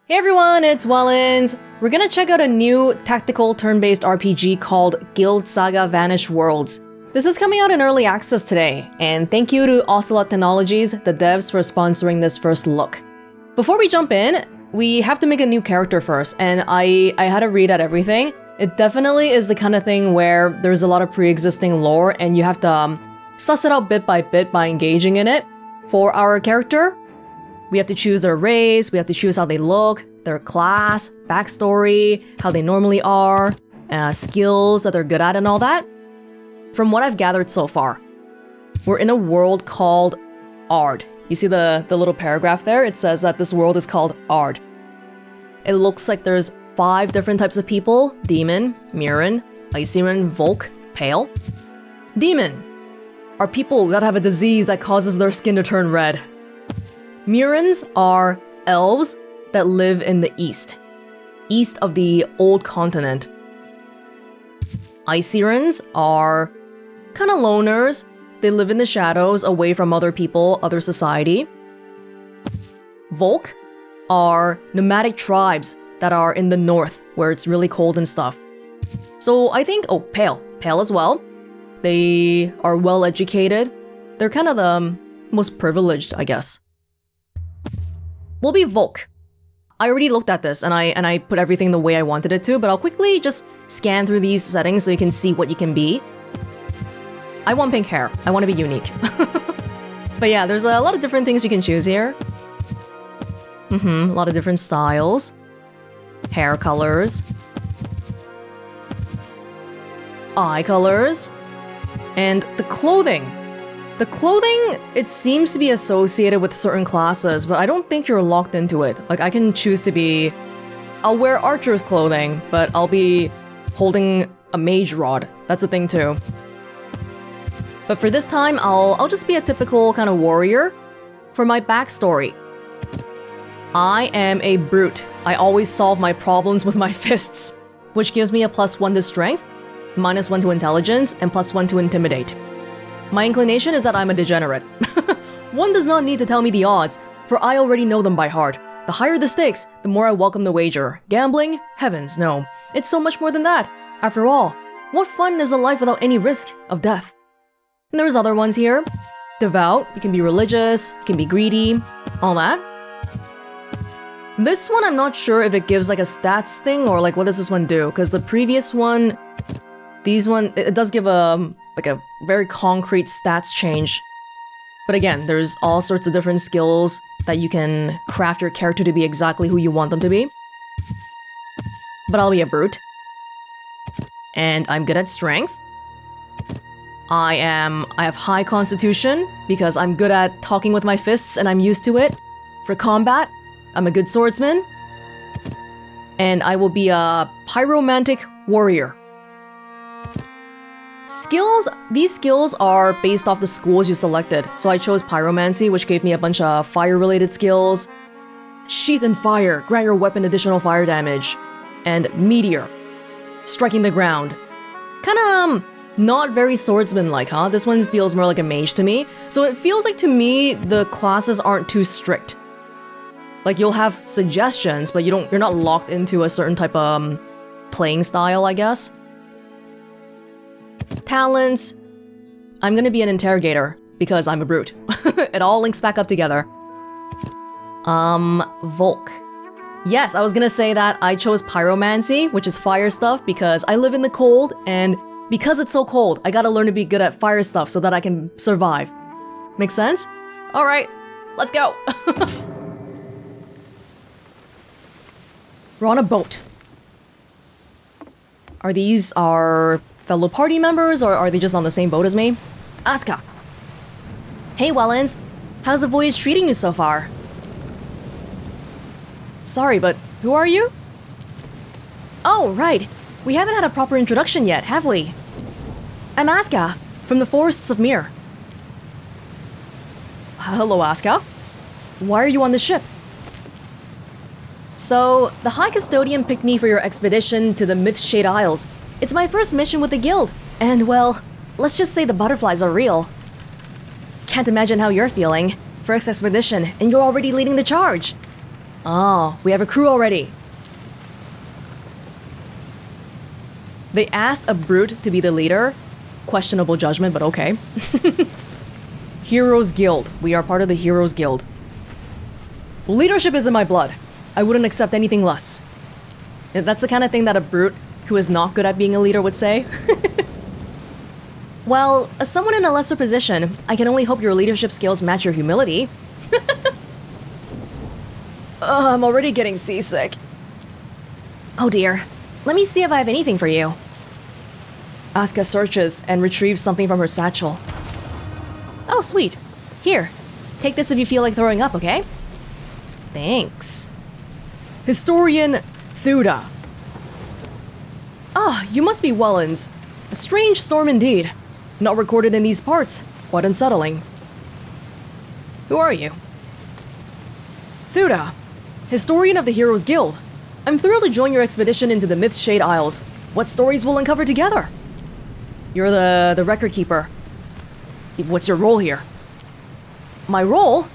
Hey everyone, it's Welonz. We're gonna check out a new tactical turn-based RPG called Guild Saga Vanished Worlds. This is coming out in early access today, and thank you to Ocelot Technologies, the devs, for sponsoring this first look. Before we jump in, we have to make a new character first, and I had to read at everything. It definitely is the kind of thing where there's a lot of pre-existing lore, and you have to suss it out bit by engaging in it. For our character, we have to choose their race, we have to choose how they look, their class, backstory, how they normally are, skills that they're good at and all that. From what I've gathered so far, we're in a world called Ard. You see the little paragraph there? It says that this world is called Ard. It looks like there's 5 different types of people: Demon, Mirren, Iceman, Volk, Pale. Demon are people that have a disease that causes their skin to turn red. Mirrens are elves that live in the east of the old continent. Icerans are kind of loners. They live in the shadows, away from other people, other society. Volk are nomadic tribes that are in the north, where it's really cold and stuff. So I think, Pale as well. They are well educated. They're kind of the most privileged, I guess. We'll be Volk. I already looked at this and I put everything the way I wanted it to, but I'll quickly just scan through these settings so you can see what you can be. I want pink hair. I want to be unique. But yeah, there's a lot of different things you can choose here. A lot of different styles. Hair colors. Eye colors. And the clothing. The clothing, it seems to be associated with certain classes, but I don't think you're locked into it. Like, I can choose to be... I'll wear archer's clothing, but I'll be holding a mage rod. That's a thing too. But for this time, I'll just be a typical kind of warrior. For my backstory, I am a brute. I always solve my problems with my fists, which gives me a +1 to strength, -1 to intelligence, and +1 to intimidate. My inclination is that I'm a degenerate. One does not need to tell me the odds, for I already know them by heart. The higher the stakes, the more I welcome the wager. Gambling? Heavens, no. It's so much more than that. After all, what fun is a life without any risk of death? And there's other ones here. Devout, you can be religious, you can be greedy, all that. This one, I'm not sure if it gives like a stats thing or like what does this one do, because the previous one, it does give a very concrete stats change. But again, there's all sorts of different skills that you can craft your character to be exactly who you want them to be. But I'll be a brute. And I'm good at strength. I have high constitution because I'm good at talking with my fists and I'm used to it. For combat, I'm a good swordsman. And I will be a pyromantic warrior. Skills, these skills are based off the schools you selected. So I chose pyromancy, which gave me a bunch of fire-related skills. Sheath and fire, grant your weapon additional fire damage. And meteor, striking the ground. Kinda not very swordsman-like, huh? This one feels more like a mage to me. So it feels like to me, the classes aren't too strict. Like you'll have suggestions, but you're not locked into a certain type of playing style, I guess. Talents, I'm gonna be an interrogator because I'm a brute. It all links back up together. Volk. Yes, I was gonna say that I chose pyromancy, which is fire stuff, because I live in the cold, and because it's so cold, I gotta learn to be good at fire stuff so that I can survive. Make sense? Alright, let's go! We're on a boat. Are these our fellow party members, or are they just on the same boat as me? Asuka. Hey, Welonz. How's the voyage treating you so far? Sorry, but who are you? Oh, right. We haven't had a proper introduction yet, have we? I'm Asuka, from the forests of Mir. Hello, Asuka. Why are you on the ship? So, the High Custodian picked me for your expedition to the Myth-Shade Isles. It's my first mission with the guild, and well, let's just say the butterflies are real. Can't imagine how you're feeling. First expedition, and you're already leading the charge. Oh, we have a crew already. They asked a brute to be the leader. Questionable judgment, but okay. Heroes Guild. We are part of the Heroes Guild. Leadership is in my blood. I wouldn't accept anything less. That's the kind of thing that a brute who is not good at being a leader would say. Well, as someone in a lesser position, I can only hope your leadership skills match your humility. I'm already getting seasick. Oh dear. Let me see if I have anything for you. Asuka searches and retrieves something from her satchel. Oh, sweet. Here, take this if you feel like throwing up, okay? Thanks. Historian Thuda. Ah, you must be Welonz. A strange storm indeed. Not recorded in these parts. Quite unsettling. Who are you? Thuda, historian of the Heroes Guild. I'm thrilled to join your expedition into the Shade Isles. What stories we'll uncover together? You're the record keeper. What's your role here? My role?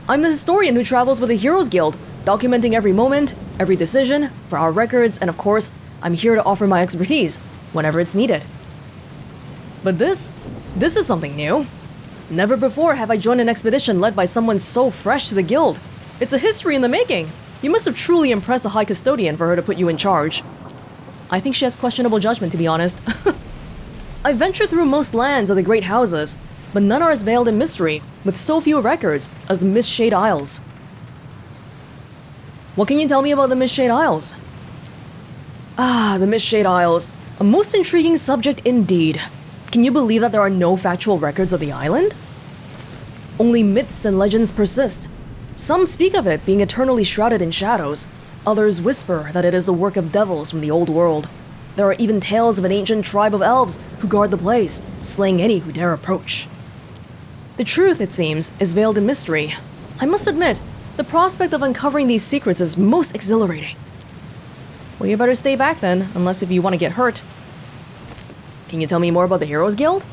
I'm the historian who travels with the Heroes Guild, documenting every moment, every decision, for our records, and of course, I'm here to offer my expertise, whenever it's needed. But this is something new. Never before have I joined an expedition led by someone so fresh to the guild. It's a history in the making. You must have truly impressed a high custodian for her to put you in charge. I think she has questionable judgment, to be honest. I ventured through most lands of the great houses, but none are as veiled in mystery, with so few records, as the Shade Isles. What can you tell me about the Shade Isles? Ah, the Shade Isles. A most intriguing subject indeed. Can you believe that there are no factual records of the island? Only myths and legends persist. Some speak of it being eternally shrouded in shadows. Others whisper that it is the work of devils from the old world. There are even tales of an ancient tribe of elves who guard the place, slaying any who dare approach. The truth, it seems, is veiled in mystery. I must admit, the prospect of uncovering these secrets is most exhilarating. Well, you better stay back then, unless if you want to get hurt. Can you tell me more about the Heroes Guild?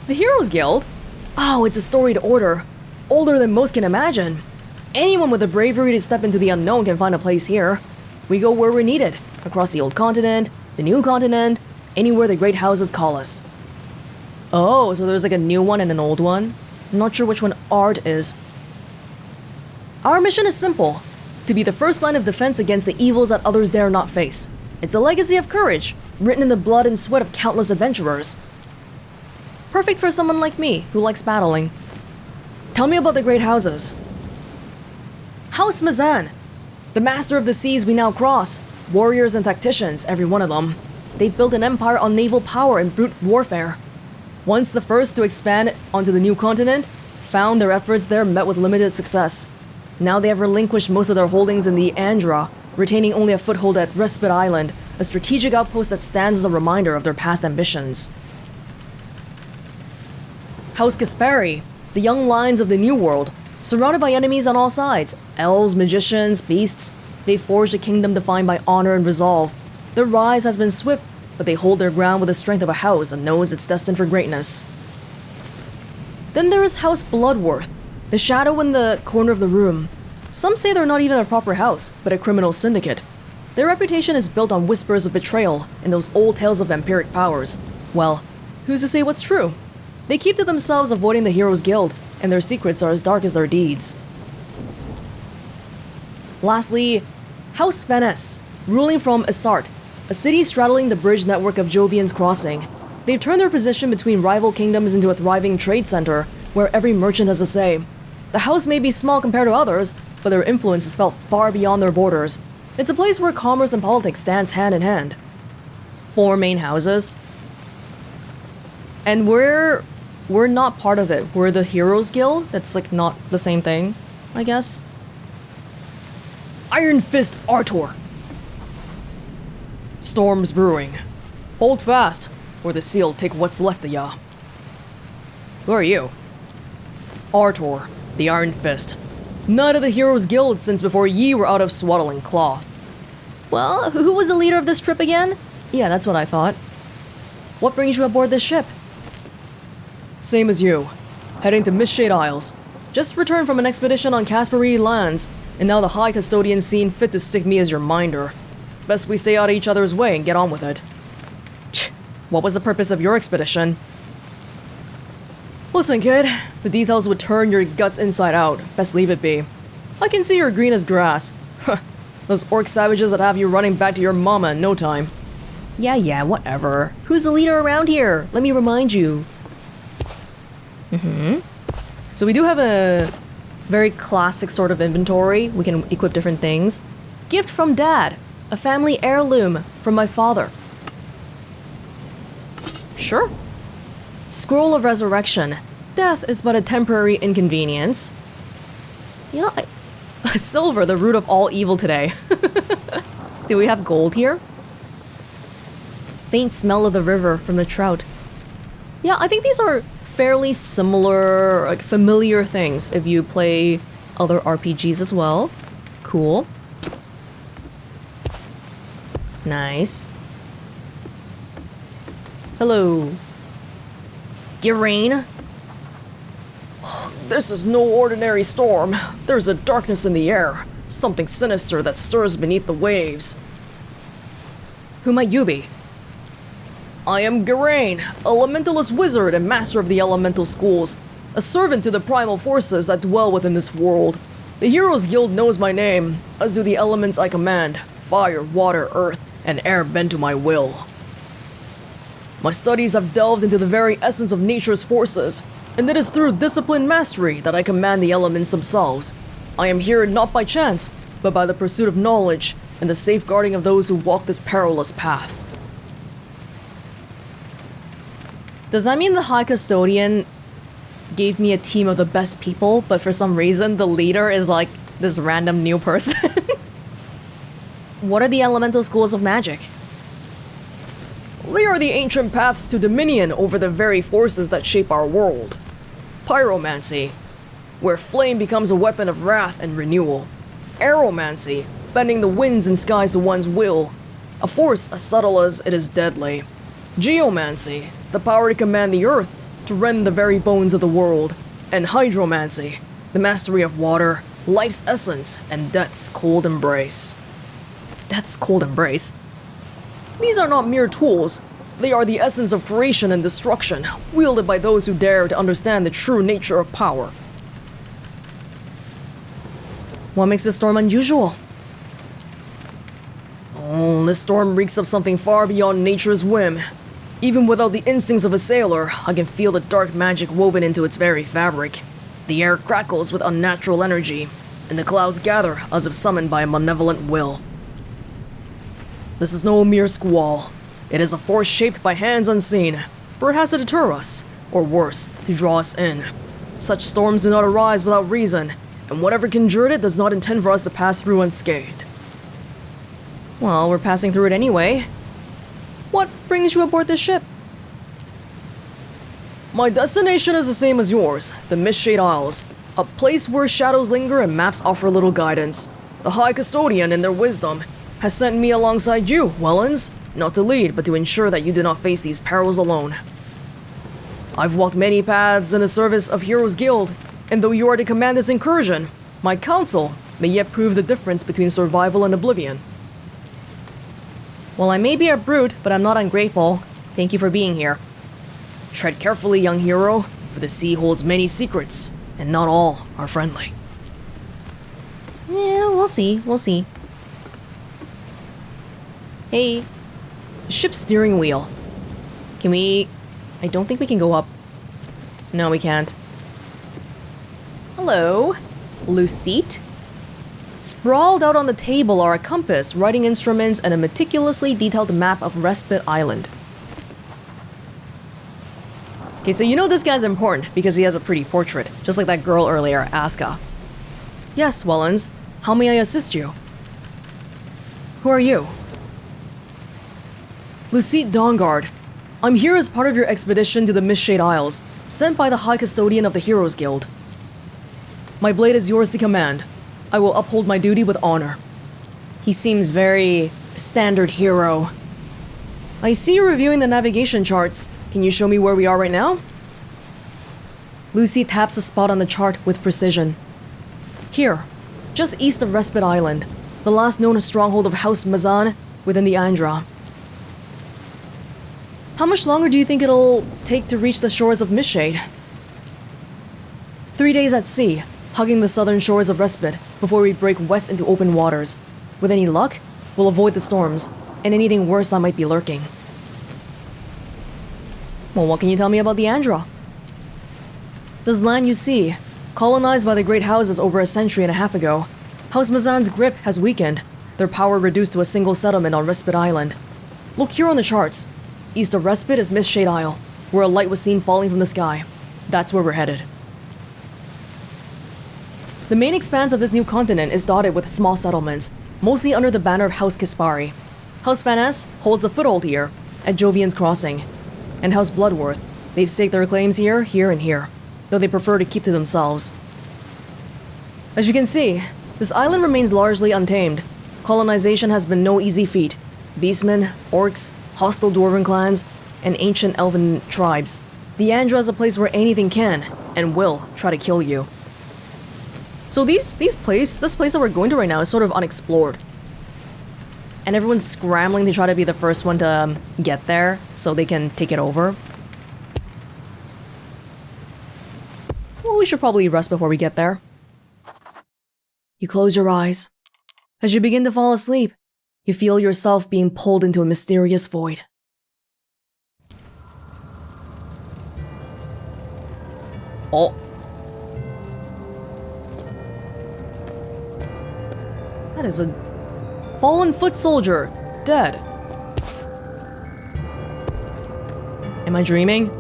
The Heroes Guild? Oh, it's a storied order. Older than most can imagine. Anyone with the bravery to step into the unknown can find a place here. We go where we're needed. Across the old continent, the new continent, anywhere the great houses call us. Oh, so there's like a new one and an old one? I'm not sure which one Art is. Our mission is simple. To be the first line of defense against the evils that others dare not face. It's a legacy of courage, written in the blood and sweat of countless adventurers. Perfect for someone like me, who likes battling. Tell me about the great houses. House Mazan, the master of the seas we now cross. Warriors and tacticians, every one of them. They've built an empire on naval power and brute warfare. Once the first to expand onto the new continent, found their efforts there met with limited success. Now they have relinquished most of their holdings in the Andra, retaining only a foothold at Respite Island, a strategic outpost that stands as a reminder of their past ambitions. House Kaspari, the young lions of the New World, surrounded by enemies on all sides, elves, magicians, beasts. They forged a kingdom defined by honor and resolve. Their rise has been swift, but they hold their ground with the strength of a house that knows it's destined for greatness. Then there is House Bloodworth, the shadow in the corner of the room. Some say they're not even a proper house, but a criminal syndicate. Their reputation is built on whispers of betrayal and those old tales of vampiric powers. Well, who's to say what's true? They keep to themselves, avoiding the Heroes Guild, and their secrets are as dark as their deeds. Lastly, House Vaness, ruling from Isart, a city straddling the bridge network of Jovian's Crossing. They've turned their position between rival kingdoms into a thriving trade center, where every merchant has a say. The house may be small compared to others, but their influence is felt far beyond their borders. It's a place where commerce and politics stands hand in hand. 4 main houses. And we're not part of it. We're the Heroes Guild. That's like not the same thing, I guess. Iron Fist Artor. Storms brewing. Hold fast, or the seal'll take what's left of ya. Who are you? Artor, the Iron Fist. Knight of the Heroes Guild since before ye were out of swaddling cloth. Well, who was the leader of this trip again? Yeah, that's what I thought. What brings you aboard this ship? Same as you. Heading to Shade Isles. Just returned from an expedition on Caspery lands, and now the High Custodian seen fit to stick me as your minder. Best we stay out of each other's way and get on with it. What was the purpose of your expedition? Listen, kid, the details would turn your guts inside out. Best leave it be. I can see you're green as grass. Those orc savages that have you running back to your mama in no time. Yeah, whatever. Who's the leader around here? Let me remind you. So we do have a very classic sort of inventory. We can equip different things. Gift from Dad. A family heirloom from my father. Sure. Scroll of Resurrection. Death is but a temporary inconvenience. Yeah, silver, the root of all evil today. Do we have gold here? Faint smell of the river from the trout. Yeah, I think these are fairly similar, like familiar things if you play other RPGs as well. Cool. Nice. Hello. Gerain? This is no ordinary storm. There's a darkness in the air. Something sinister that stirs beneath the waves. Who might you be? I am Gerain, elementalist wizard and master of the elemental schools, a servant to the primal forces that dwell within this world. The Heroes Guild knows my name, as do the elements I command, fire, water, earth, and air bend to my will. My studies have delved into the very essence of nature's forces, and it is through disciplined mastery that I command the elements themselves. I am here not by chance, but by the pursuit of knowledge and the safeguarding of those who walk this perilous path. Does that mean the High Custodian gave me a team of the best people, but for some reason the leader is like this random new person? What are the elemental schools of magic? They are the ancient paths to dominion over the very forces that shape our world. Pyromancy, where flame becomes a weapon of wrath and renewal. Aeromancy, bending the winds and skies to one's will, a force as subtle as it is deadly. Geomancy, the power to command the earth, to rend the very bones of the world. And hydromancy, the mastery of water, life's essence, and death's cold embrace. Death's cold embrace? These are not mere tools. They are the essence of creation and destruction, wielded by those who dare to understand the true nature of power. What makes this storm unusual? Oh, this storm reeks of something far beyond nature's whim. Even without the instincts of a sailor, I can feel the dark magic woven into its very fabric. The air crackles with unnatural energy, and the clouds gather as if summoned by a malevolent will. This is no mere squall. It is a force shaped by hands unseen, perhaps to deter us, or worse, to draw us in. Such storms do not arise without reason, and whatever conjured it does not intend for us to pass through unscathed. Well, we're passing through it anyway. What brings you aboard this ship? My destination is the same as yours, the Shady Isles, a place where shadows linger and maps offer little guidance. The High Custodian, in their wisdom, has sent me alongside you, Welonz, not to lead, but to ensure that you do not face these perils alone. I've walked many paths in the service of Heroes Guild, and though you are to command this incursion, my counsel may yet prove the difference between survival and oblivion. Well, I may be a brute, but I'm not ungrateful. Thank you for being here. Tread carefully, young hero, for the sea holds many secrets, and not all are friendly. Yeah, we'll see. Hey, ship steering wheel. Can we... I don't think we can go up. No, we can't. Hello, Lucite? Sprawled out on the table are a compass, writing instruments, and a meticulously detailed map of Respite Island. Okay, so you know this guy's important because he has a pretty portrait, just like that girl earlier, Aska. Yes, Welonz. How may I assist you? Who are you? Lucite Dawnguard. I'm here as part of your expedition to the Shady Isles, sent by the High Custodian of the Heroes Guild. My blade is yours to command. I will uphold my duty with honor. He seems very standard hero. I see you're reviewing the navigation charts. Can you show me where we are right now? Lucy taps a spot on the chart with precision. Here, just east of Respite Island, the last known stronghold of House Mazan within the Andra. How much longer do you think it'll take to reach the shores of Mistshade? 3 days at sea, hugging the southern shores of Respite before we break west into open waters. With any luck, we'll avoid the storms and anything worse that might be lurking. Well, what can you tell me about the Andra? This land you see, colonized by the great houses over a century and a half ago, House Mazan's grip has weakened, their power reduced to a single settlement on Respite Island. Look here on the charts. East of Respite is Mistshade Isle, where a light was seen falling from the sky. That's where we're headed. The main expanse of this new continent is dotted with small settlements, mostly under the banner of House Kispari. House Vaness holds a foothold here, at Jovian's Crossing. And House Bloodworth, they've staked their claims here, and here, though they prefer to keep to themselves. As you can see, this island remains largely untamed. Colonization has been no easy feat. Beastmen, orcs, hostile dwarven clans, and ancient elven tribes. The Andra is a place where anything can, and will, try to kill you. So this place that we're going to right now is sort of unexplored. And everyone's scrambling to try to be the first one to get there, so they can take it over. Well, we should probably rest before we get there. You close your eyes. As you begin to fall asleep, you feel yourself being pulled into a mysterious void. Oh. That is a fallen foot soldier, dead. Am I dreaming?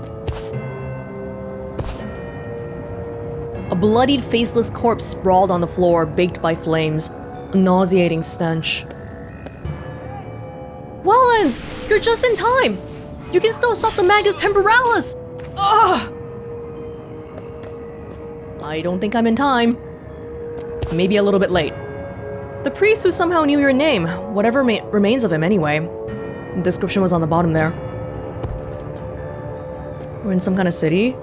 A bloodied, faceless corpse sprawled on the floor, baked by flames. A nauseating stench. Welonz! You're just in time! You can still stop the Magus Temporalis! Ugh! I don't think I'm in time. Maybe a little bit late. The priest who somehow knew your name, whatever remains of him anyway. The description was on the bottom there. We're in some kind of city.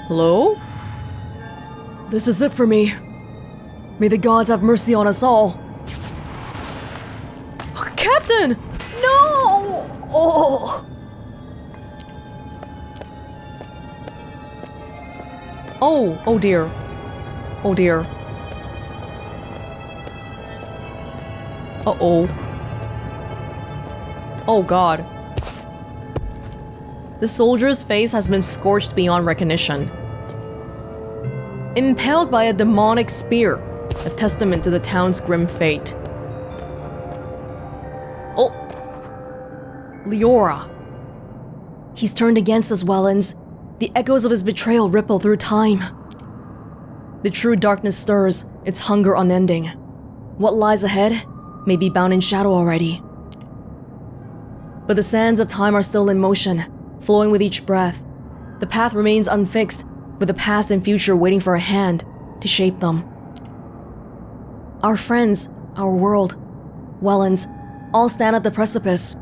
Hello? This is it for me. May the gods have mercy on us all. Captain! No! Oh! Oh dear. Oh dear. Uh-oh. Oh god. The soldier's face has been scorched beyond recognition. Impaled by a demonic spear, a testament to the town's grim fate. Oh. Leora. He's turned against us, Welonz. The echoes of his betrayal ripple through time. The true darkness stirs, its hunger unending. What lies ahead may be bound in shadow already. But the sands of time are still in motion, flowing with each breath. The path remains unfixed, with the past and future waiting for a hand to shape them. Our friends, our world, Welonz, all stand at the precipice.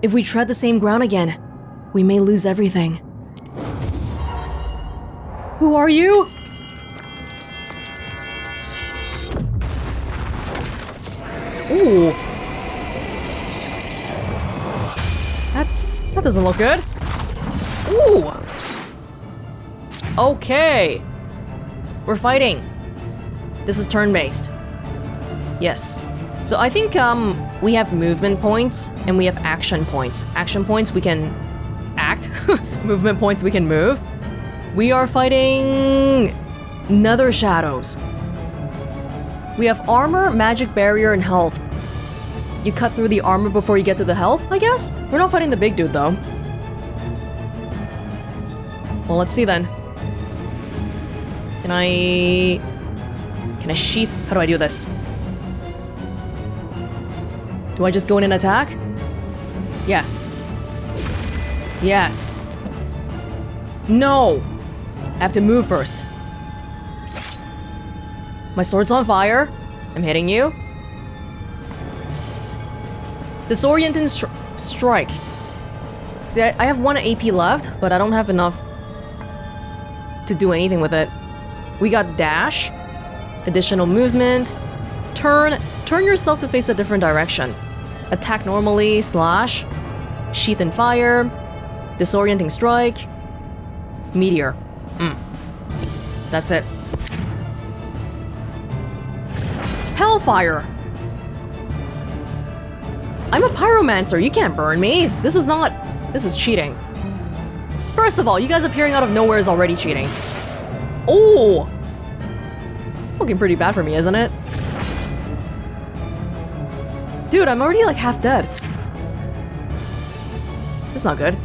If we tread the same ground again, we may lose everything. Who are you? Ooh. That doesn't look good. Ooh. Okay. We're fighting. This is turn-based. Yes. So I think we have movement points and we have action points. Action points we can act. Movement points we can move. We are fighting Nether Shadows. We have armor, magic barrier, and health. You cut through the armor before you get to the health, I guess? We're not fighting the big dude though. Well, let's see then. Can I sheath? How do I do this? Do I just go in and attack? Yes. Yes. No! I have to move first. My sword's on fire. I'm hitting you. Disorienting strike. See, I have 1 AP left, but I don't have enough to do anything with it. We got dash, additional movement, turn yourself to face a different direction, attack normally, slash, sheath and fire, disorienting strike, meteor. That's it. Hellfire! I'm a pyromancer, you can't burn me. This is cheating. First of all, you guys appearing out of nowhere is already cheating. Oh! It's looking pretty bad for me, isn't it? Dude, I'm already like half dead. That's not good.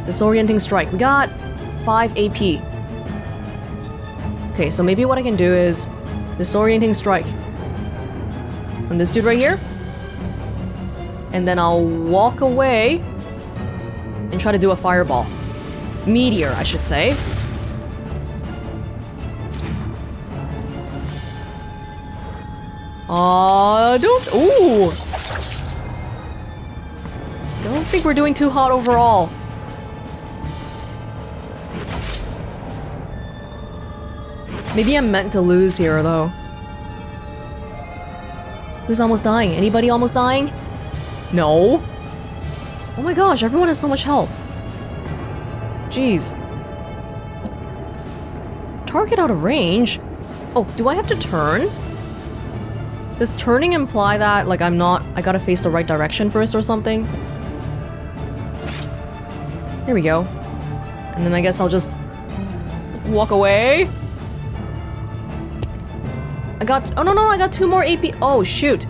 Disorienting strike. We got 5 AP. Okay, so maybe what I can do is disorienting strike on this dude right here. And then I'll walk away and try to do a fireball. Meteor, I should say. Ooh! Don't think we're doing too hot overall. Maybe I'm meant to lose here, though. Who's almost dying? Anybody almost dying? No. Oh my gosh, everyone has so much health. Jeez. Target out of range? Oh, do I have to turn? Does turning imply that, like, I gotta face the right direction first or something? There we go. And then I guess I'll just walk away. Oh no, I got 2 more AP. Oh shoot.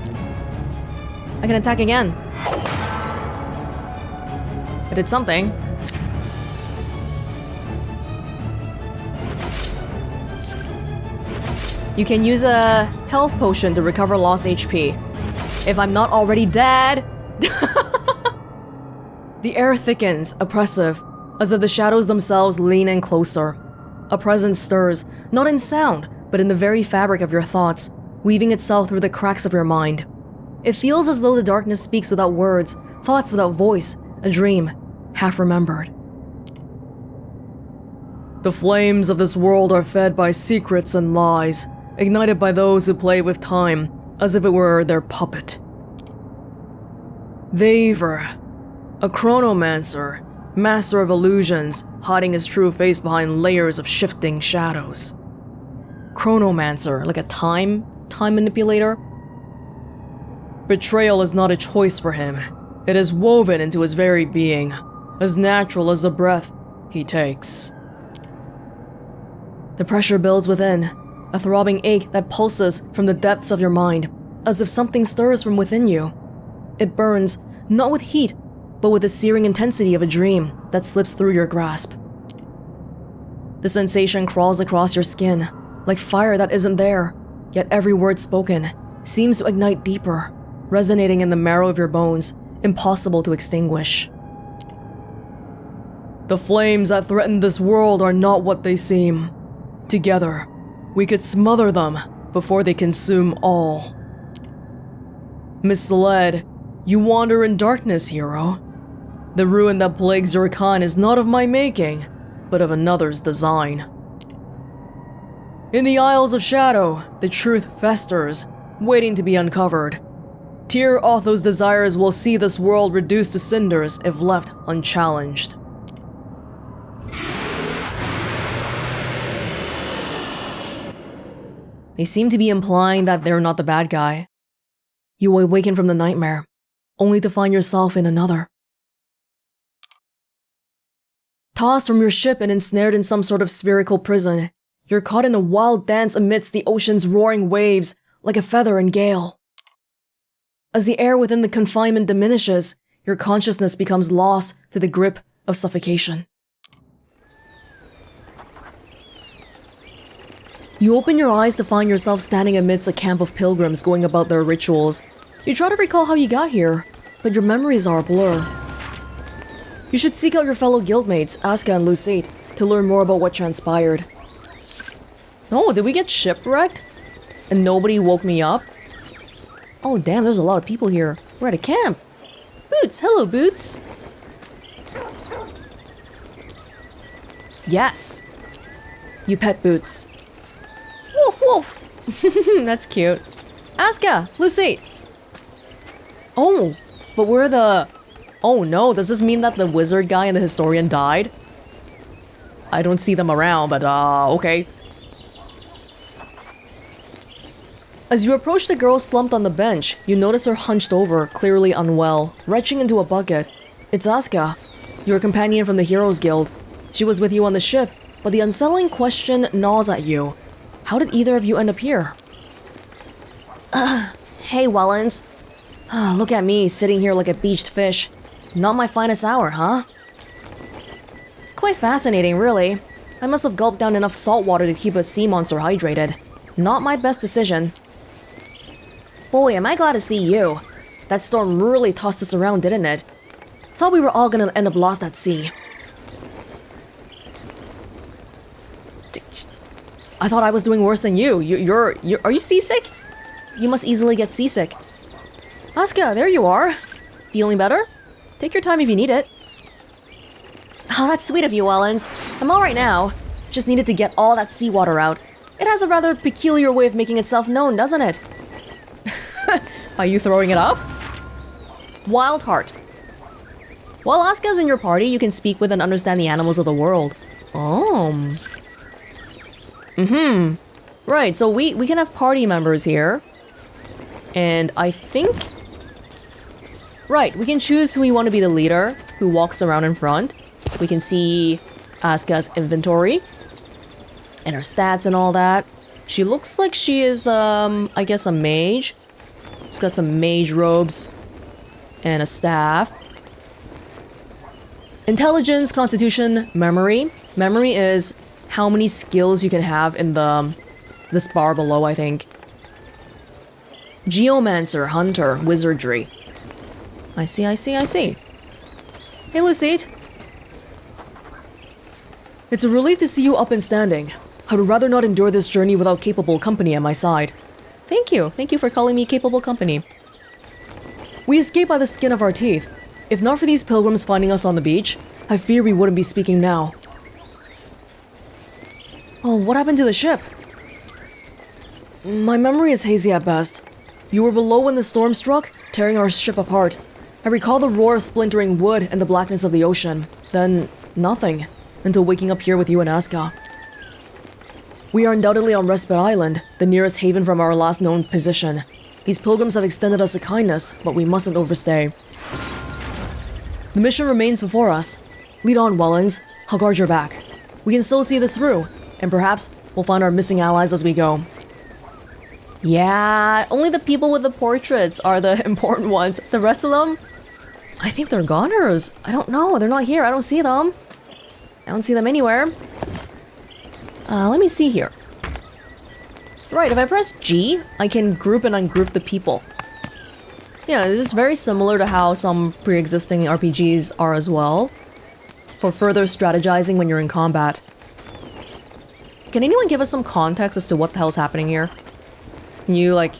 I can attack again. I did something. You can use a health potion to recover lost HP. If I'm not already dead. The air thickens, oppressive, as if the shadows themselves lean in closer. A presence stirs, not in sound, but in the very fabric of your thoughts, weaving itself through the cracks of your mind. It feels as though the darkness speaks without words, thoughts without voice, a dream, half remembered. The flames of this world are fed by secrets and lies, ignited by those who play with time, as if it were their puppet. Vaver, a chronomancer, master of illusions, hiding his true face behind layers of shifting shadows. Chronomancer, like a time manipulator? Betrayal is not a choice for him. It is woven into his very being, as natural as the breath he takes. The pressure builds within, a throbbing ache that pulses from the depths of your mind, as if something stirs from within you. It burns, not with heat, but with the searing intensity of a dream that slips through your grasp. The sensation crawls across your skin, like fire that isn't there, yet every word spoken seems to ignite deeper, resonating in the marrow of your bones, impossible to extinguish. The flames that threaten this world are not what they seem. Together, we could smother them before they consume all. Misled, you wander in darkness, hero. The ruin that plagues your kind is not of my making, but of another's design. In the Isles of Shadow, the truth festers, waiting to be uncovered. Tyr Otho's desires will see this world reduced to cinders if left unchallenged. They seem to be implying that they're not the bad guy. You awaken from the nightmare, only to find yourself in another. Tossed from your ship and ensnared in some sort of spherical prison, you're caught in a wild dance amidst the ocean's roaring waves, like a feather in gale. As the air within the confinement diminishes, your consciousness becomes lost to the grip of suffocation. You open your eyes to find yourself standing amidst a camp of pilgrims going about their rituals. You try to recall how you got here, but your memories are a blur. You should seek out your fellow guildmates, Aska and Lucate, to learn more about what transpired. Oh, did we get shipwrecked? And nobody woke me up? Oh damn, there's a lot of people here. We're at a camp. Boots, hello Boots. Yes. You pet boots. Woof woof. That's cute. Aska, Lucy. Oh, but we're the... Oh no, does this mean that the wizard guy and the historian died? I don't see them around, but okay. As you approach the girl slumped on the bench, you notice her hunched over, clearly unwell, retching into a bucket. It's Aska, your companion from the Heroes Guild. She was with you on the ship, but the unsettling question gnaws at you. How did either of you end up here? Hey, Welonz. Look at me, sitting here like a beached fish. Not my finest hour, huh? It's quite fascinating, really. I must have gulped down enough salt water to keep a sea monster hydrated. Not my best decision. Boy, am I glad to see you. That storm really tossed us around, didn't it? Thought we were all gonna end up lost at sea. I thought I was doing worse than you. Are you seasick? You must easily get seasick. Aska, there you are. Feeling better? Take your time if you need it. Oh, that's sweet of you, Welonz. I'm alright now. Just needed to get all that seawater out. It has a rather peculiar way of making itself known, doesn't it? Are you throwing it up? Wild heart. While Aska's in your party, you can speak with and understand the animals of the world. Oh. Right, so we can have party members here. And I think... Right, we can choose who we want to be the leader, who walks around in front. We can see Aska's inventory. And her stats and all that. She looks like she is, I guess a mage. She's got some mage robes. And a staff. Intelligence, constitution, memory. Memory is how many skills you can have in this bar below, I think. Geomancer, hunter, wizardry. I see. Hey, Lucite. It's a relief to see you up and standing. I would rather not endure this journey without capable company at my side. Thank you for calling me capable company. We escaped by the skin of our teeth. If not for these pilgrims finding us on the beach, I fear we wouldn't be speaking now. Oh, what happened to the ship? My memory is hazy at best. You were below when the storm struck, tearing our ship apart. I recall the roar of splintering wood and the blackness of the ocean. Then, nothing, until waking up here with you and Aska. We are undoubtedly on Respite Island, the nearest haven from our last known position. These pilgrims have extended us a kindness, but we mustn't overstay. The mission remains before us. Lead on, Welonz. I'll guard your back. We can still see this through, and perhaps we'll find our missing allies as we go. Yeah, only the people with the portraits are the important ones. The rest of them, I think they're goners. I don't know. They're not here. I don't see them. I don't see them anywhere. Let me see here. Right, if I press G, I can group and ungroup the people. Yeah, this is very similar to how some pre-existing RPGs are as well. For further strategizing when you're in combat. Can anyone give us some context as to what the hell's happening here? Can you, like...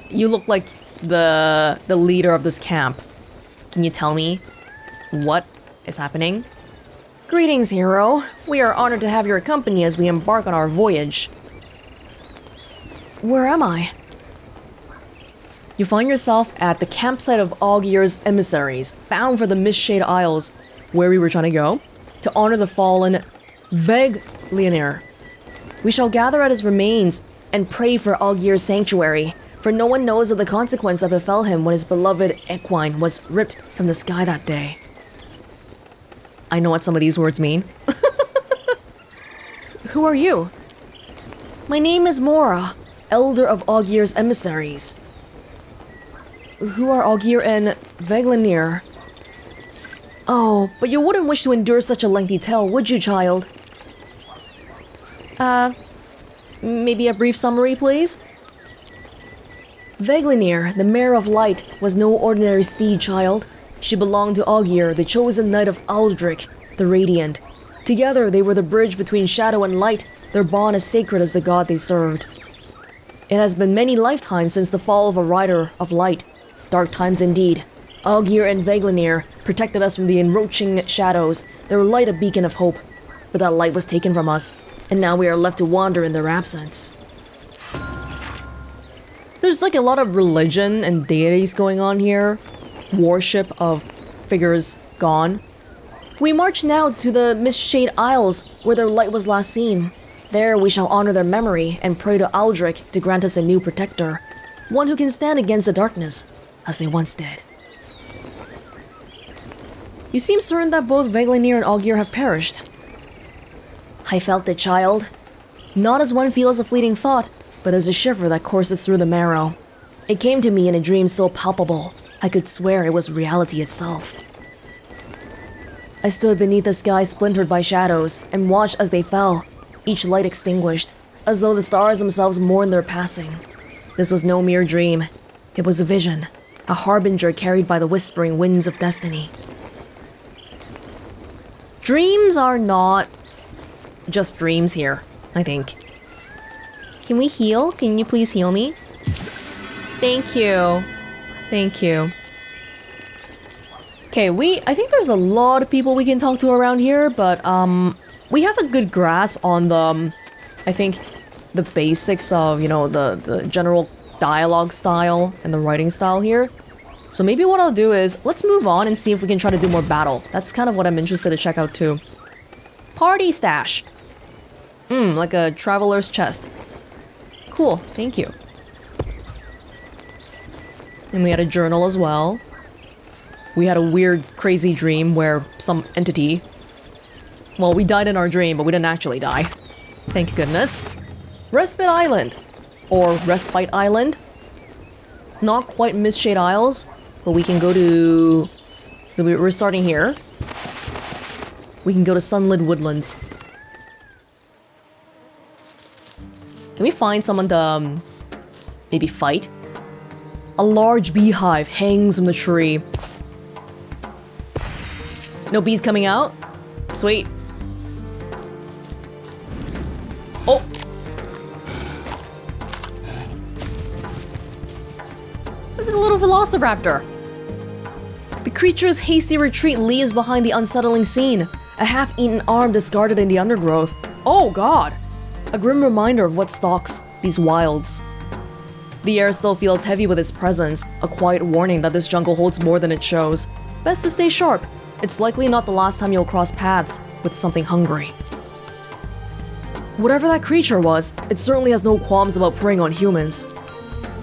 You look like the leader of this camp. Can you tell me what is happening? Greetings, hero. We are honored to have your company as we embark on our voyage. Where am I? You find yourself at the campsite of Augier's emissaries, bound for the Mistshade Isles, where we were trying to go, to honor the fallen Veglionir. We shall gather at his remains and pray for Augier's sanctuary, for no one knows of the consequence that befell him when his beloved equine was ripped from the sky that day. I know what some of these words mean. Who are you? My name is Mora, elder of Augier's emissaries. Who are Augier and Veglionir? Oh, but you wouldn't wish to endure such a lengthy tale, would you, child? Maybe a brief summary, please? Veglionir, the Mare of Light, was no ordinary steed, child. She belonged to Augier, the chosen knight of Aldrich, the Radiant. Together, they were the bridge between shadow and light, their bond as sacred as the god they served. It has been many lifetimes since the fall of a rider of light. Dark times indeed. Augir and Veglinir protected us from the encroaching shadows. They were light a beacon of hope. But that light was taken from us, and now we are left to wander in their absence. There's like a lot of religion and deities going on here. Worship of figures gone. We march now to the Mist-Shade Isles, where their light was last seen. There we shall honor their memory and pray to Aldrich to grant us a new protector. One who can stand against the darkness, as they once did. You seem certain that both Veglinir and Augir have perished. I felt it, child. Not as one feels a fleeting thought, but as a shiver that courses through the marrow. It came to me in a dream so palpable, I could swear it was reality itself. I stood beneath a sky splintered by shadows and watched as they fell, each light extinguished, as though the stars themselves mourned their passing. This was no mere dream. It was a vision, a harbinger carried by the whispering winds of destiny. Dreams are not just dreams here, I think. Can we heal? Can you please heal me? Thank you. Thank you. Okay, I think there's a lot of people we can talk to around here, but we have a good grasp on the, I think, the basics of, you know, the general dialogue style and the writing style here. So maybe what I'll do is, let's move on and see if we can try to do more battle. That's kind of what I'm interested to check out too. Party stash. Like a traveler's chest. Cool, thank you. And we had a journal as well. We had a weird, crazy dream where some entity... Well, we died in our dream, but we didn't actually die. Thank goodness. Respite Island. Or Respite Island. Not quite Mist-Shade Isles, but we can go to... We're starting here. We can go to Sunlit Woodlands. Can we find someone to, maybe fight? A large beehive hangs from the tree. No bees coming out? Sweet. Oh! There's like a little velociraptor. The creature's hasty retreat leaves behind the unsettling scene. A half-eaten arm discarded in the undergrowth. Oh god! A grim reminder of what stalks these wilds. The air still feels heavy with its presence, a quiet warning that this jungle holds more than it shows. Best to stay sharp. It's likely not the last time you'll cross paths with something hungry. Whatever that creature was, it certainly has no qualms about preying on humans.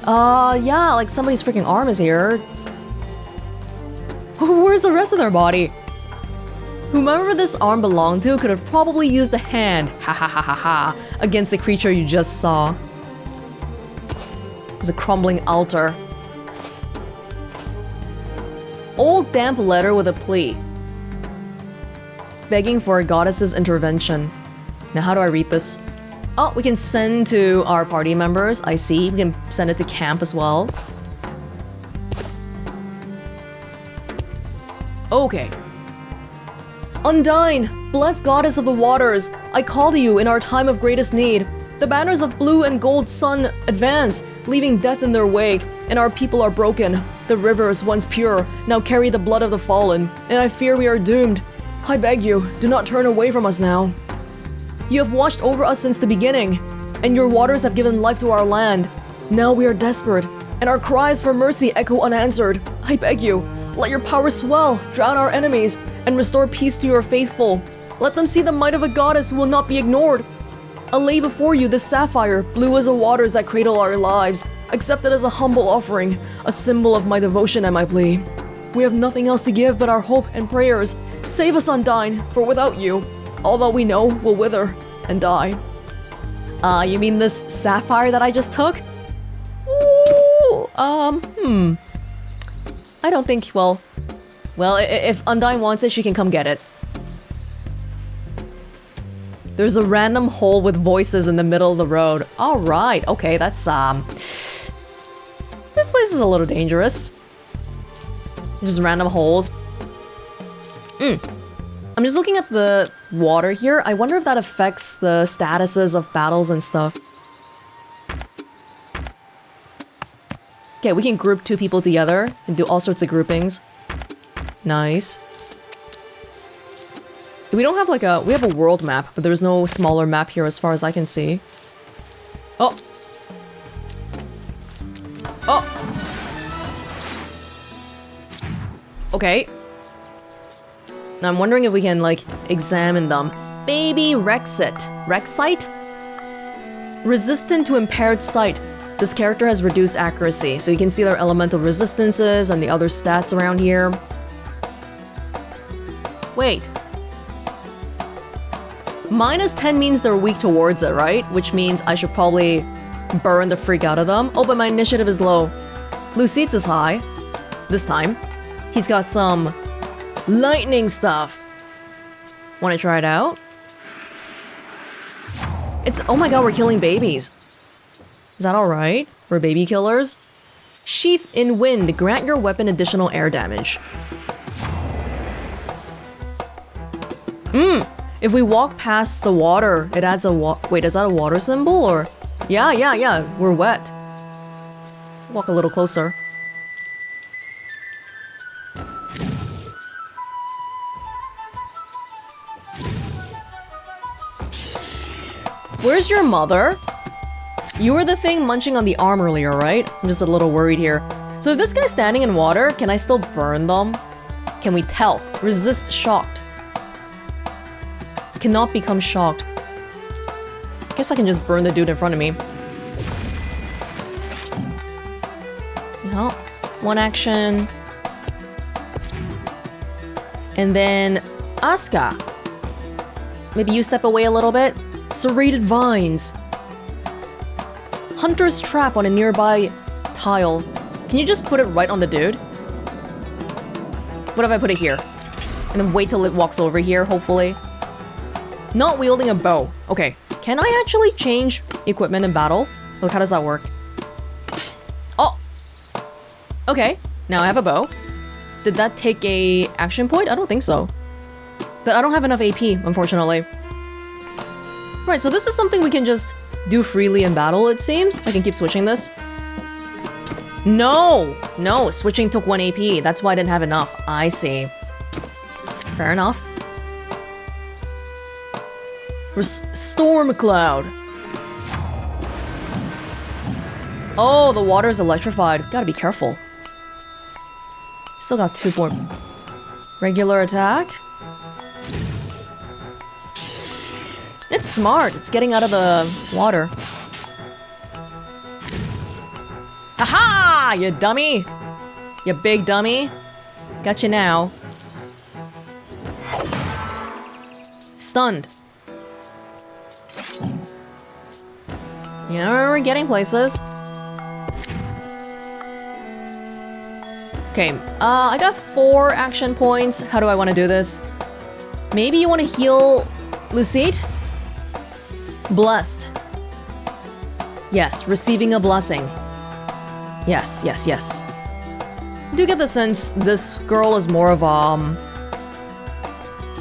Yeah, like somebody's freaking arm is here. Where's the rest of their body? Whomever this arm belonged to could have probably used a hand, ha ha ha ha ha, against the creature you just saw. There's a crumbling altar. Old damp letter with a plea. Begging for a goddess's intervention. Now how do I read this? Oh, we can send to our party members, I see. We can send it to camp as well. Okay. Undyne, blessed goddess of the waters, I call to you in our time of greatest need. The banners of blue and gold sun advance, leaving death in their wake, and our people are broken. The rivers, once pure, now carry the blood of the fallen, and I fear we are doomed. I beg you, do not turn away from us now. You have watched over us since the beginning, and your waters have given life to our land. Now we are desperate, and our cries for mercy echo unanswered. I beg you, let your power swell, drown our enemies, and restore peace to your faithful. Let them see the might of a goddess who will not be ignored. I lay before you this sapphire, blue as the waters that cradle our lives. Accept it as a humble offering, a symbol of my devotion and my plea. We have nothing else to give but our hope and prayers. Save us, Undyne, for without you, all that we know will wither and die. You mean this sapphire that I just took? Ooh, I don't think, well, if Undyne wants it, she can come get it. There's a random hole with voices in the middle of the road. Alright, okay, that's, this place is a little dangerous. Just random holes. I'm just looking at the water here. I wonder if that affects the statuses of battles and stuff. Okay, we can group 2 people together and do all sorts of groupings. Nice. We don't have like a... We have a world map, but there's no smaller map here as far as I can see. Oh! Oh! Okay. Now I'm wondering if we can, like, examine them. Baby Rexit. Rexite? Resistant to impaired sight. This character has reduced accuracy, so you can see their elemental resistances and the other stats around here. Wait. -10 means they're weak towards it, right? Which means I should probably burn the freak out of them. Oh, but my initiative is low. Lucite's is high. This time. He's got some lightning stuff. Wanna try it out? It's... Oh my god, we're killing babies. Is that alright? We're baby killers? Sheath in wind. Grant your weapon additional air damage. If we walk past the water, it adds a wait, is that a water symbol or... Yeah. We're wet. Walk a little closer. Where's your mother? You were the thing munching on the arm earlier, right? I'm just a little worried here. So if this guy's standing in water, can I still burn them? Can we tell? Resist shocked. Cannot become shocked. Guess I can just burn the dude in front of me. No. One action. And then Asuka. Maybe you step away a little bit. Serrated vines. Hunter's trap on a nearby tile. Can you just put it right on the dude? What if I put it here? And then wait till it walks over here, hopefully. Not wielding a bow. Okay. Can I actually change equipment in battle? Like, how does that work? Oh! Okay. Now I have a bow. Did that take a action point? I don't think so. But I don't have enough AP, unfortunately. Right, so this is something we can just do freely in battle, it seems. I can keep switching this. No! No, switching took 1 AP. That's why I didn't have enough. I see. Fair enough. Storm cloud. Oh, the water is electrified. Gotta be careful. Still got 2 more. Regular attack. It's smart. It's getting out of the water. Aha! You dummy! You big dummy. Got you now. Stunned. Yeah, we're getting places. Okay, I got 4 action points. How do I want to do this? Maybe you want to heal Lucite? Blessed. Yes, receiving a blessing. Yes. I do get the sense this girl is more of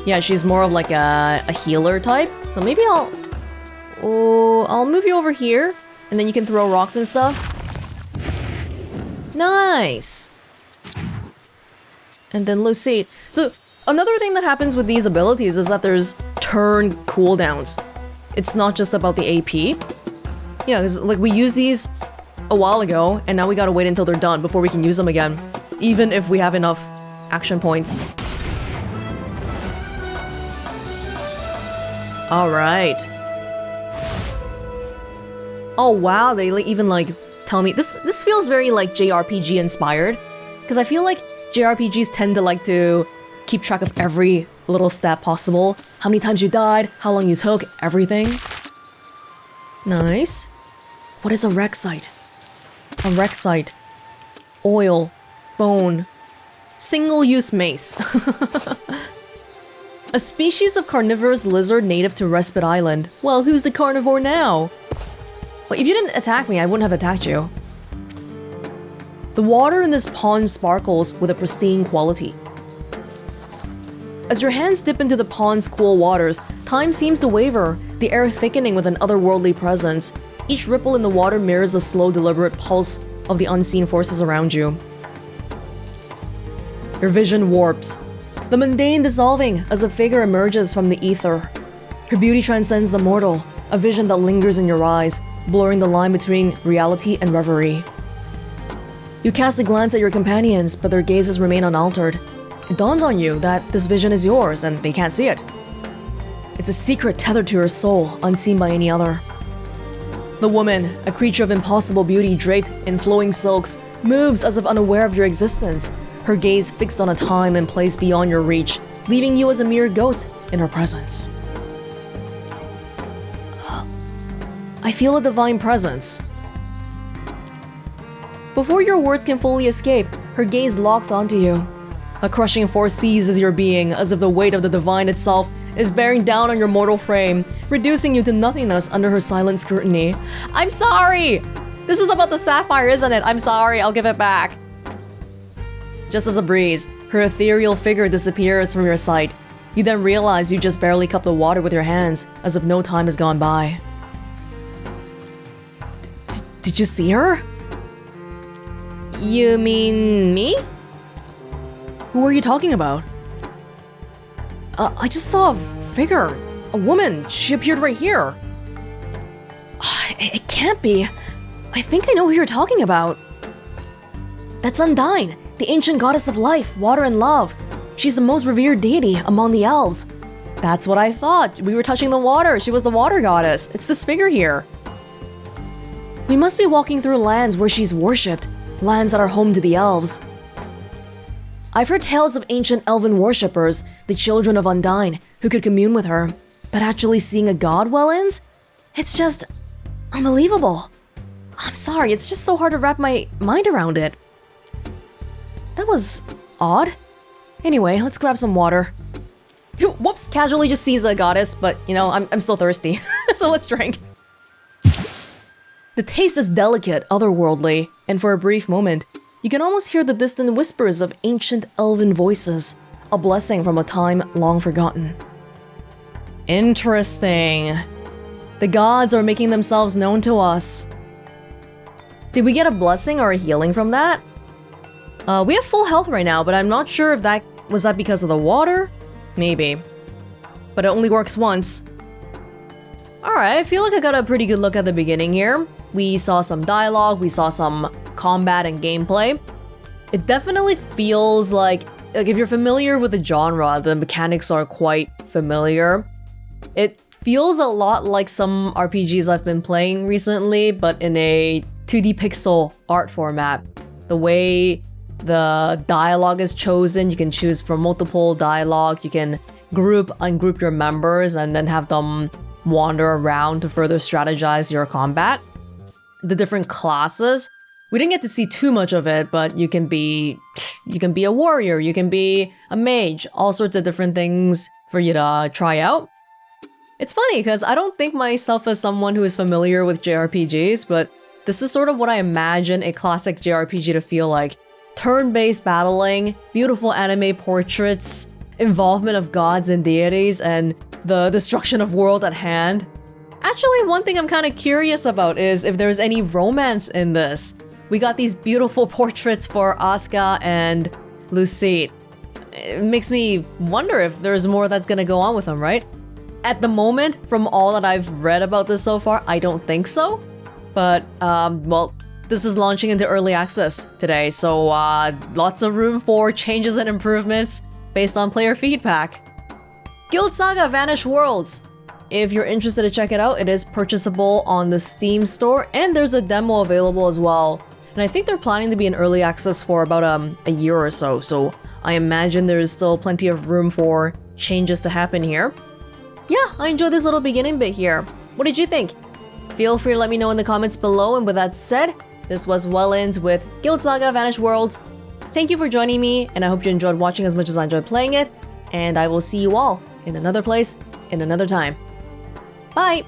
yeah, she's more of like a healer type. So maybe I'll move you over here, and then you can throw rocks and stuff. Nice. And then Lucite. So another thing that happens with these abilities is that there's turn cooldowns. It's not just about the AP. Yeah, because like we used these a while ago, and now we gotta wait until they're done before we can use them again, even if we have enough action points. All right. Oh wow, they even like tell me this feels very like JRPG inspired, because I feel like JRPGs tend to like to keep track of every little stat possible. How many times you died, how long you took, everything. Nice. What is a Rexite? A Rexite. Oil. Bone. Single-use mace. A species of carnivorous lizard native to Respite Island. Well, who's the carnivore now? Well, if you didn't attack me, I wouldn't have attacked you. The water in this pond sparkles with a pristine quality. As your hands dip into the pond's cool waters, time seems to waver, the air thickening with an otherworldly presence. Each ripple in the water mirrors the slow, deliberate pulse of the unseen forces around you. Your vision warps, the mundane dissolving as a figure emerges from the ether. Her beauty transcends the mortal, a vision that lingers in your eyes, blurring the line between reality and reverie. You cast a glance at your companions, but their gazes remain unaltered. It dawns on you that this vision is yours and they can't see it. It's a secret tethered to your soul, unseen by any other. The woman, a creature of impossible beauty draped in flowing silks, moves as if unaware of your existence, her gaze fixed on a time and place beyond your reach, leaving you as a mere ghost in her presence. I feel a divine presence. Before your words can fully escape, her gaze locks onto you. A crushing force seizes your being, as if the weight of the divine itself is bearing down on your mortal frame, reducing you to nothingness under her silent scrutiny. I'm sorry! This is about the sapphire, isn't it? I'm sorry, I'll give it back. Just as a breeze, her ethereal figure disappears from your sight. You then realize you just barely cup the water with your hands, as if no time has gone by. Did you see her? You mean me? Who are you talking about? I just saw a figure. A woman. She appeared right here. It can't be. I think I know who you're talking about. That's Undyne, the ancient goddess of life, water, and love. She's the most revered deity among the elves. That's what I thought. We were touching the water. She was the water goddess. It's this figure here. We must be walking through lands where she's worshipped, lands that are home to the elves. I've heard tales of ancient elven worshippers, the children of Undyne, who could commune with her. But actually seeing a god, Welonz? It's just unbelievable. I'm sorry, it's just so hard to wrap my mind around it. That was odd. Anyway, let's grab some water. Whoops, casually just sees a goddess, but you know, I'm still thirsty. So let's drink. The taste is delicate, otherworldly, and for a brief moment, you can almost hear the distant whispers of ancient elven voices, a blessing from a time long forgotten. Interesting. The gods are making themselves known to us. Did we get a blessing or a healing from that? We have full health right now, but I'm not sure if that was because of the water? Maybe. But it only works once. Alright, I feel like I got a pretty good look at the beginning here. We saw some dialogue, we saw some combat and gameplay. It definitely feels like if you're familiar with the genre, the mechanics are quite familiar. It feels a lot like some RPGs I've been playing recently, but in a 2D pixel art format. The way the dialogue is chosen, you can choose from multiple dialogue, you can ungroup your members and then have them wander around to further strategize your combat. The different classes, we didn't get to see too much of it, but you can be a warrior, you can be a mage, all sorts of different things for you to try out. It's funny because I don't think myself as someone who is familiar with JRPGs, but this is sort of what I imagine a classic JRPG to feel like. Turn-based battling, beautiful anime portraits, involvement of gods and deities, and the destruction of world at hand. Actually, one thing I'm kind of curious about is if there's any romance in this. We got these beautiful portraits for Asuka and Lucite. It makes me wonder if there's more that's gonna go on with them, right? At the moment, from all that I've read about this so far, I don't think so. But, well, this is launching into early access today, so lots of room for changes and improvements based on player feedback. Guild Saga Vanished Worlds. If you're interested to check it out, it is purchasable on the Steam store, and there's a demo available as well. And I think they're planning to be in early access for about a year or so, so I imagine there's still plenty of room for changes to happen here. Yeah, I enjoyed this little beginning bit here. What did you think? Feel free to let me know in the comments below, and with that said, this was Welonz with Guild Saga Vanished Worlds. Thank you for joining me, and I hope you enjoyed watching as much as I enjoyed playing it, and I will see you all in another place, in another time. Bye!